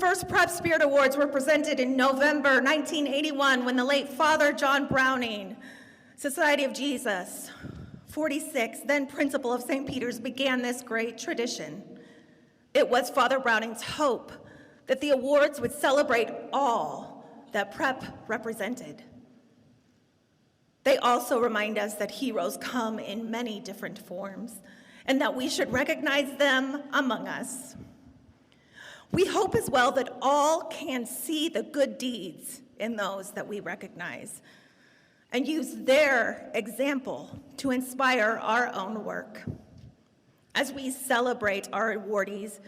first Prep Spirit Awards were presented in November 1981 when the late Father John Browning, Society of Jesus, 46, then principal of St. Peter's, began this great tradition. It was Father Browning's hope that the awards would celebrate all that Prep represented. They also remind us that heroes come in many different forms and that we should recognize them among us. We hope as well that all can see the good deeds in those that we recognize and use their example to inspire our own work. As we celebrate our awardees,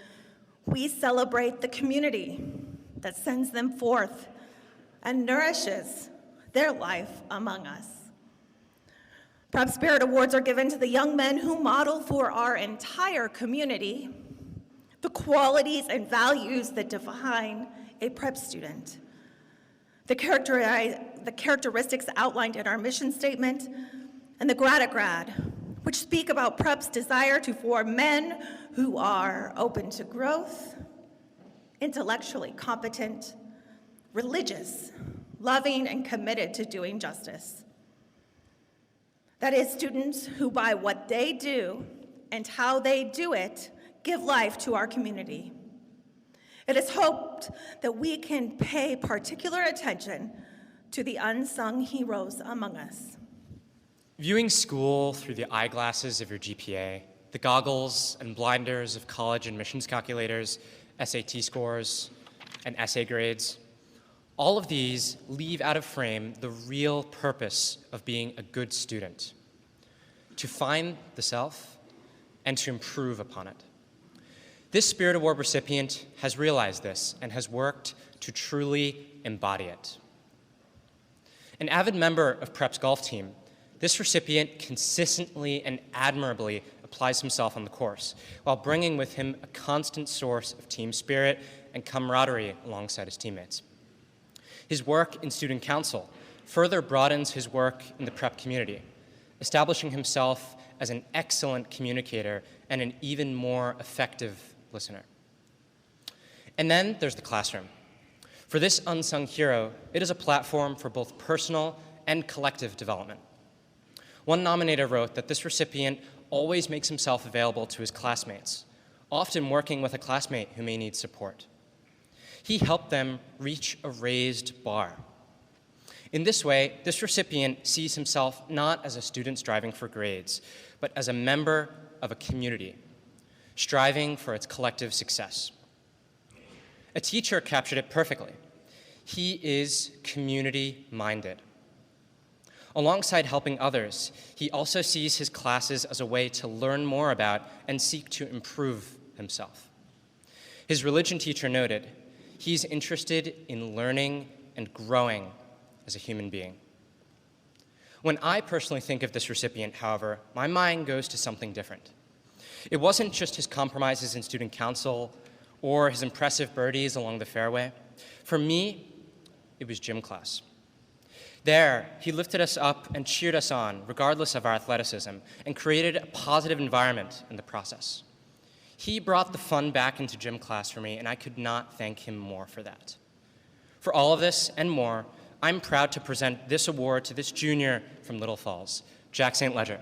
we celebrate the community that sends them forth and nourishes their life among us. Prep Spirit Awards are given to the young men who model for our entire community the qualities and values that define a prep student. The characteristics outlined in our mission statement and the Gratigrad, which speak about Prep's desire to form men who are open to growth, intellectually competent, religious, loving, and committed to doing justice. That is, students who by what they do and how they do it give life to our community. It is hoped that we can pay particular attention to the unsung heroes among us. Viewing school through the eyeglasses of your GPA, the goggles and blinders of college admissions calculators, SAT scores, and essay grades, all of these leave out of frame the real purpose of being a good student: to find the self and to improve upon it. This Spirit Award recipient has realized this and has worked to truly embody it. An avid member of Prep's golf team, this recipient consistently and admirably applies himself on the course while bringing with him a constant source of team spirit and camaraderie alongside his teammates. His work in student council further broadens his work in the Prep community, establishing himself as an excellent communicator and an even more effective listener. And then there's the classroom. For this unsung hero, it is a platform for both personal and collective development. One nominator wrote that this recipient always makes himself available to his classmates, often working with a classmate who may need support. He helped them reach a raised bar. In this way, this recipient sees himself not as a student striving for grades, but as a member of a community, striving for its collective success. A teacher captured it perfectly. He is community-minded. Alongside helping others, he also sees his classes as a way to learn more about and seek to improve himself. His religion teacher noted, he's interested in learning and growing as a human being. When I personally think of this recipient, however, my mind goes to something different. It wasn't just his compromises in student council or his impressive birdies along the fairway. For me, it was gym class. There, he lifted us up and cheered us on, regardless of our athleticism, and created a positive environment in the process. He brought the fun back into gym class for me, and I could not thank him more for that. For all of this and more, I'm proud to present this award to this junior from Little Falls, Jack St. Ledger.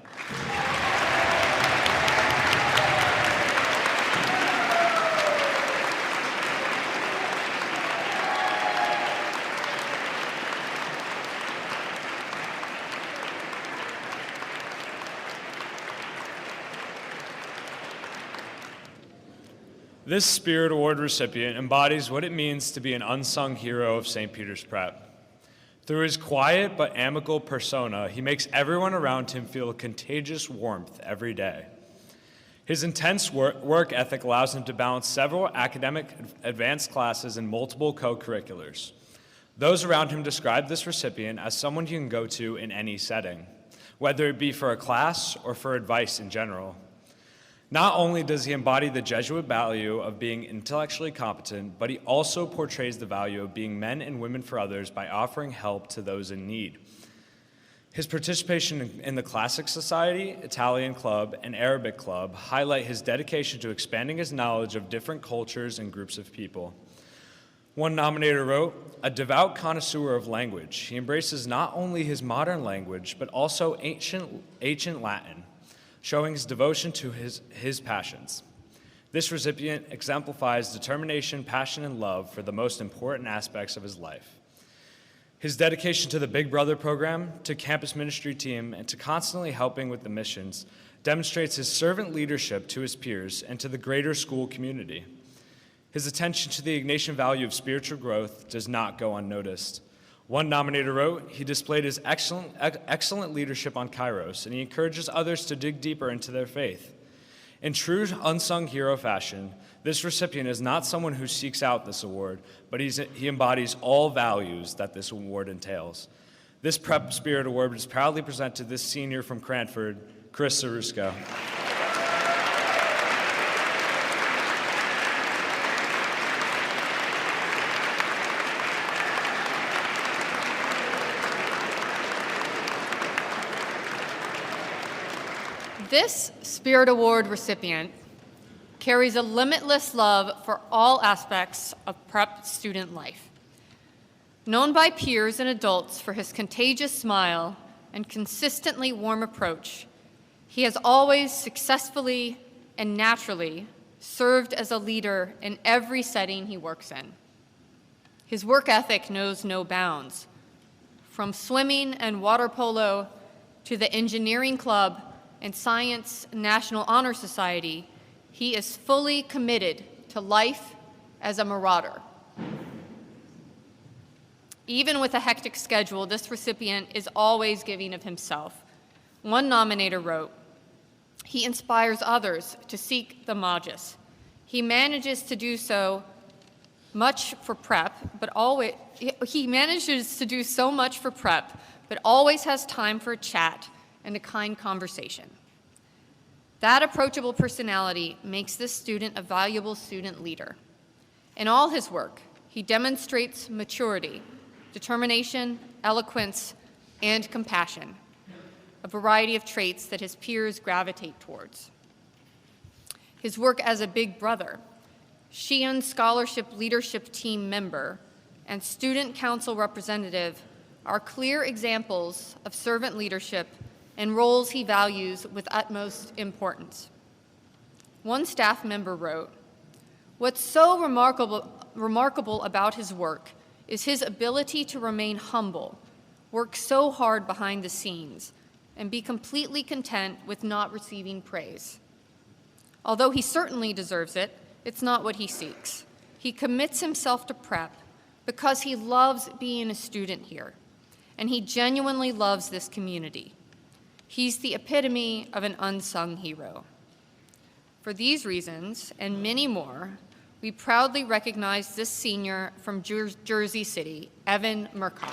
This Spirit Award recipient embodies what it means to be an unsung hero of St. Peter's Prep. Through his quiet but amicable persona, he makes everyone around him feel a contagious warmth every day. His intense work ethic allows him to balance several academic advanced classes and multiple co-curriculars. Those around him describe this recipient as someone you can go to in any setting, whether it be for a class or for advice in general. Not only does he embody the Jesuit value of being intellectually competent, but he also portrays the value of being men and women for others by offering help to those in need. His participation in the Classic Society, Italian Club, and Arabic Club highlight his dedication to expanding his knowledge of different cultures and groups of people. One nominator wrote, "A devout connoisseur of language, he embraces not only his modern language, but also ancient Latin, showing his devotion to his passions. This recipient exemplifies determination, passion, and love for the most important aspects of his life. His dedication to the Big Brother program, to campus ministry team, and to constantly helping with the missions demonstrates his servant leadership to his peers and to the greater school community. His attention to the Ignatian value of spiritual growth does not go unnoticed." One nominator wrote, "He displayed his excellent leadership on Kairos, and he encourages others to dig deeper into their faith. In true unsung hero fashion, this recipient is not someone who seeks out this award, but he embodies all values that this award entails. This Prep Spirit Award is proudly presented to this senior from Cranford, Chris Surrusco." This Spirit Award recipient carries a limitless love for all aspects of prep student life. Known by peers and adults for his contagious smile and consistently warm approach, he has always successfully and naturally served as a leader in every setting he works in. His work ethic knows no bounds. From swimming and water polo to the engineering club and Science National Honor Society, he is fully committed to life as a marauder. Even with a hectic schedule, this recipient is always giving of himself. One nominator wrote, "He inspires others to seek the Magus. He manages to do so much for prep, but always has time for a chat and a kind conversation." That approachable personality makes this student a valuable student leader. In all his work, he demonstrates maturity, determination, eloquence, and compassion, a variety of traits that his peers gravitate towards. His work as a Big Brother, Sheehan Scholarship Leadership Team member, and Student Council representative are clear examples of servant leadership and roles he values with utmost importance. One staff member wrote, "What's so remarkable about his work is his ability to remain humble, work so hard behind the scenes, and be completely content with not receiving praise. Although he certainly deserves it, it's not what he seeks. He commits himself to prep because he loves being a student here, and he genuinely loves this community. He's the epitome of an unsung hero." For these reasons, and many more, we proudly recognize this senior from Jersey City, Evan Merkov.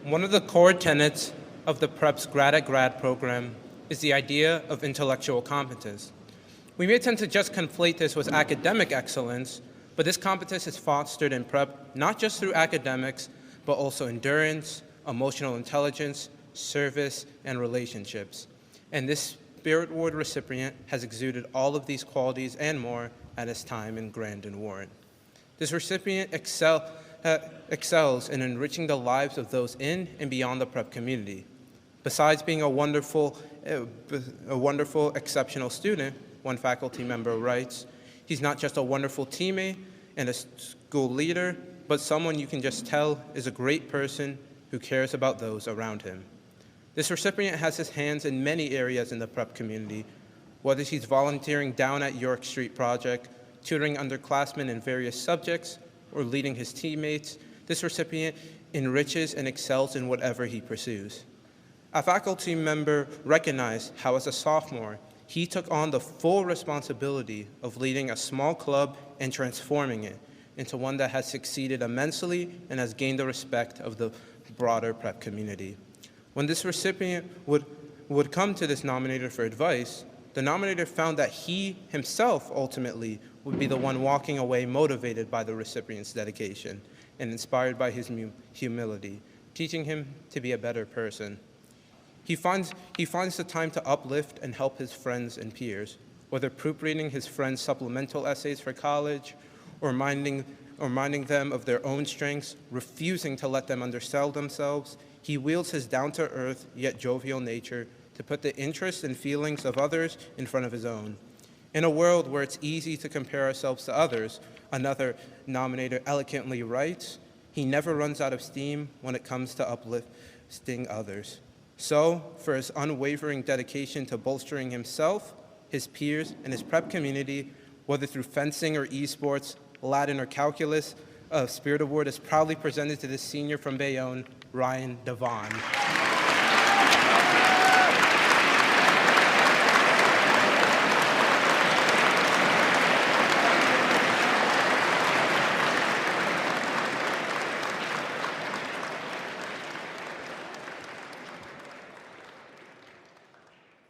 One of the core tenets of the PrEP's Grad at Grad program is the idea of intellectual competence. We may tend to just conflate this with academic excellence, but this competence is fostered in PrEP not just through academics, but also endurance, emotional intelligence, service, and relationships. And this Spirit Award recipient has exuded all of these qualities and more at his time in Grandin Warren. This recipient excels in enriching the lives of those in and beyond the PrEP community. Besides being a wonderful, exceptional student, one faculty member writes, "He's not just a wonderful teammate and a school leader, but someone you can just tell is a great person who cares about those around him." This recipient has his hands in many areas in the PrEP community, whether he's volunteering down at York Street Project, tutoring underclassmen in various subjects, or leading his teammates. This recipient enriches and excels in whatever he pursues. A faculty member recognized how, as a sophomore, he took on the full responsibility of leading a small club and transforming it into one that has succeeded immensely and has gained the respect of the broader PrEP community. When this recipient would come to this nominator for advice, the nominator found that he himself ultimately would be the one walking away motivated by the recipient's dedication and inspired by his humility, teaching him to be a better person. He finds the time to uplift and help his friends and peers, whether proofreading his friends' supplemental essays for college or reminding them of their own strengths, refusing to let them undersell themselves. He wields his down-to-earth yet jovial nature to put the interests and feelings of others in front of his own. In a world where it's easy to compare ourselves to others, another nominator eloquently writes, he never runs out of steam when it comes to uplifting others. So, for his unwavering dedication to bolstering himself, his peers, and his prep community, whether through fencing or esports, Latin or calculus, a Spirit Award is proudly presented to this senior from Bayonne, Ryan Divan.